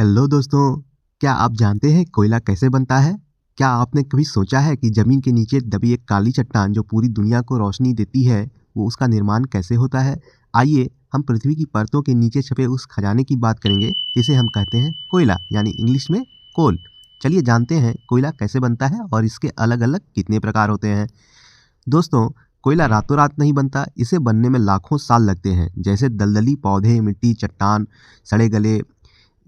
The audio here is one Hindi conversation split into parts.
हेलो दोस्तों, क्या आप जानते हैं कोयला कैसे बनता है? क्या आपने कभी सोचा है कि ज़मीन के नीचे दबी एक काली चट्टान जो पूरी दुनिया को रोशनी देती है, वो उसका निर्माण कैसे होता है? आइए हम पृथ्वी की परतों के नीचे छुपे उस खजाने की बात करेंगे जिसे हम कहते हैं कोयला यानी इंग्लिश में कोल। चलिए जानते हैं कोयला कैसे बनता है और इसके अलग-अलग कितने प्रकार होते हैं। दोस्तों, कोयला रातों रात नहीं बनता, इसे बनने में लाखों साल लगते हैं। जैसे दलदली पौधे, मिट्टी, चट्टान, सड़े गले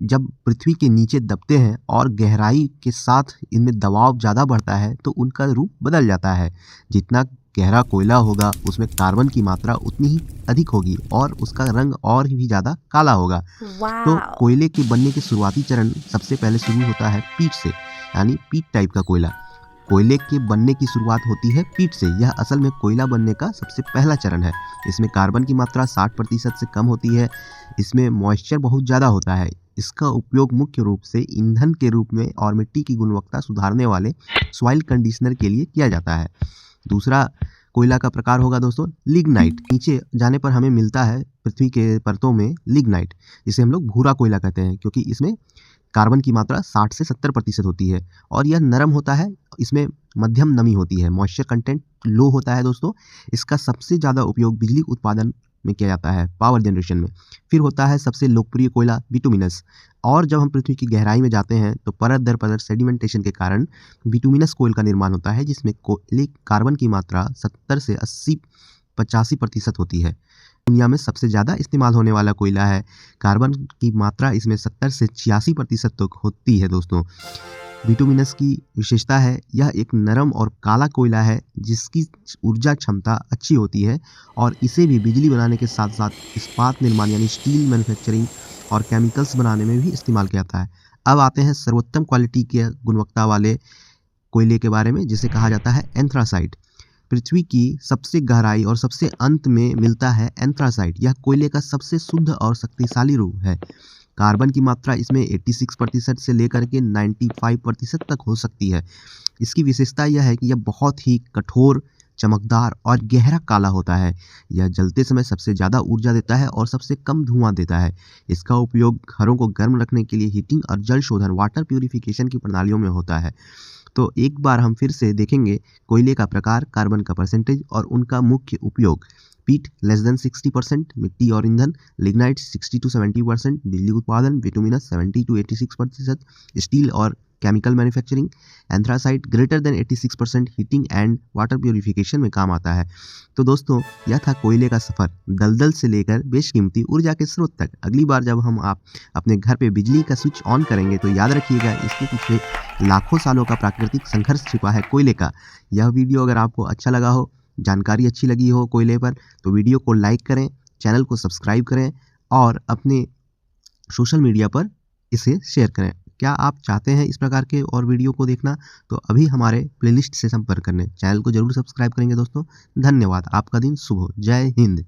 जब पृथ्वी के नीचे दबते हैं और गहराई के साथ इनमें दबाव ज़्यादा बढ़ता है तो उनका रूप बदल जाता है। जितना गहरा कोयला होगा उसमें कार्बन की मात्रा उतनी ही अधिक होगी और उसका रंग और भी ज़्यादा काला होगा। तो वाओ! कोयले के बनने के शुरुआती चरण सबसे पहले शुरू होता है पीट से, यानी पीट टाइप का कोयला। कोयले के बनने की शुरुआत होती है पीट से। यह असल में कोयला बनने का सबसे पहला चरण है। इसमें कार्बन की मात्रा 60% से कम होती है। इसमें मॉइस्चर बहुत ज़्यादा होता है। इसका उपयोग मुख्य रूप से ईंधन के रूप में और मिट्टी की गुणवत्ता सुधारने वाले सॉइल कंडीशनर के लिए किया जाता है। दूसरा कोयला का प्रकार होगा दोस्तों लिग्नाइट। नीचे जाने पर हमें मिलता है पृथ्वी के परतों में लिग्नाइट, जिसे हम लोग भूरा कोयला कहते हैं, क्योंकि इसमें कार्बन की मात्रा 60 से 70% होती है और यह नरम होता है। इसमें मध्यम नमी होती है, मॉइस्चर कंटेंट लो होता है दोस्तों। इसका सबसे ज़्यादा उपयोग बिजली उत्पादन में किया जाता है, पावर जनरेशन में। फिर होता है सबसे लोकप्रिय कोयला बिटुमिनस। और जब हम पृथ्वी की गहराई में जाते हैं तो परत दर परत सेडिमेंटेशन के कारण बिटुमिनस कोयल का निर्माण होता है, जिसमें कोयले कार्बन की मात्रा 70 से 80-85% होती है। दुनिया में सबसे ज़्यादा इस्तेमाल होने वाला कोयला है। कार्बन की मात्रा इसमें 70 से 86% तक होती है दोस्तों। बिटुमिनस की विशेषता है यह एक नरम और काला कोयला है जिसकी ऊर्जा क्षमता अच्छी होती है और इसे भी बिजली बनाने के साथ साथ इस्पात निर्माण यानी स्टील मैन्युफैक्चरिंग और केमिकल्स बनाने में भी इस्तेमाल किया जाता है। अब आते हैं सर्वोत्तम क्वालिटी के गुणवत्ता वाले कोयले के बारे में, जिसे कहा जाता है एंथ्रासाइट। पृथ्वी की सबसे गहराई और सबसे अंत में मिलता है एंथ्रासाइट। यह कोयले का सबसे शुद्ध और शक्तिशाली रूप है। कार्बन की मात्रा इसमें 86% से लेकर के 95% तक हो सकती है। इसकी विशेषता यह है कि यह बहुत ही कठोर, चमकदार और गहरा काला होता है। यह जलते समय सबसे ज़्यादा ऊर्जा देता है और सबसे कम धुआं देता है। इसका उपयोग घरों को गर्म रखने के लिए हीटिंग और जल शोधन वाटर प्यूरिफिकेशन की प्रणालियों में होता है। तो एक बार हम फिर से देखेंगे कोयले का प्रकार, कार्बन का परसेंटेज और उनका मुख्य उपयोग। पीट <60%, मिट्टी और ईंधन। लिग्नाइट 60-70%, बिजली उत्पादन। बिटुमिनस 70-86%, स्टील और chemical manufacturing. Anthracite >86%, heating and water purification में काम आता है। तो दोस्तों, यह था कोयले का सफ़र, दलदल से लेकर बेशकीमती ऊर्जा के स्रोत तक। अगली बार जब आप अपने घर पे बिजली का स्विच ऑन करेंगे तो याद रखिएगा इसके पीछे लाखों सालों का प्राकृतिक संघर्ष छिपा है कोयले का। यह वीडियो अगर आपको अच्छा लगा हो, जानकारी अच्छी लगी हो कोयले पर, तो वीडियो को लाइक करें, चैनल को सब्सक्राइब करें और अपने सोशल मीडिया पर इसे शेयर करें। क्या आप चाहते हैं इस प्रकार के और वीडियो को देखना, तो अभी हमारे प्लेलिस्ट से संपर्क करें। चैनल को जरूर सब्सक्राइब करेंगे दोस्तों। धन्यवाद। आपका दिन शुभ हो। जय हिंद।